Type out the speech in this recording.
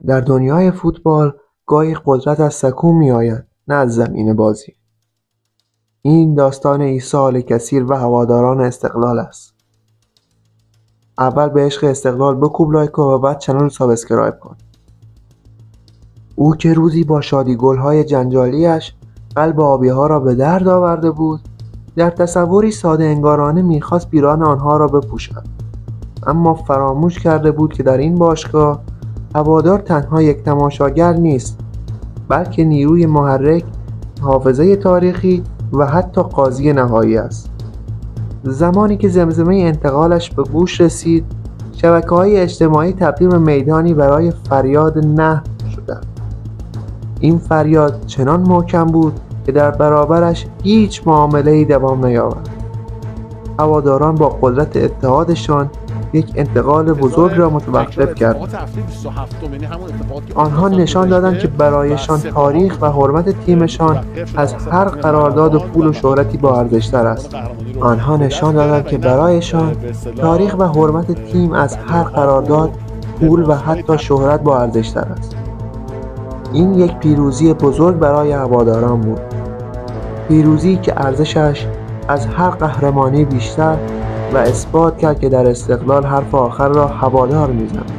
در دنیای فوتبال گاهی قدرت از سکو می‌آید، نه از زمین بازی. این داستان ایصال کثیر و هواداران استقلال است. اول به عشق استقلال بکوب لایک و بعد چنل رو سابسکرایب کن. او که روزی با شادی گل‌های جنجالی‌اش قلب آبی‌ها را به درد آورده بود، در تصوری ساده انگارانه می‌خواست پیراهن آنها را بپوشد. اما فراموش کرده بود که در این باشگاه هوادار تنها یک تماشاگر نیست، بلکه نیروی محرک، حافظه تاریخی و حتی قاضی نهایی است. زمانی که زمزمه انتقالش به گوش رسید، شبکه‌های اجتماعی تبدیل به میدانی برای فریاد نه شدند. این فریاد چنان محکم بود که در برابرش هیچ معامله‌ای دوام نیاورد. هواداران با قدرت اتحادشان یک انتقال بزرگ را متوقف کردند. آنها نشان دادند که برایشان تاریخ و حرمت تیمشان از هر قرارداد و پول و شهرتی با ارزش‌تر است. آنها نشان دادند که برایشان تاریخ و حرمت تیم از هر قرارداد، پول و حتی شهرت با ارزش‌تر است. این یک پیروزی بزرگ برای هواداران بود. پیروزی که ارزشش از هر قهرمانی بیشتر و اثبات کرد که در استقلال حرف آخر را هوادار می‌زند.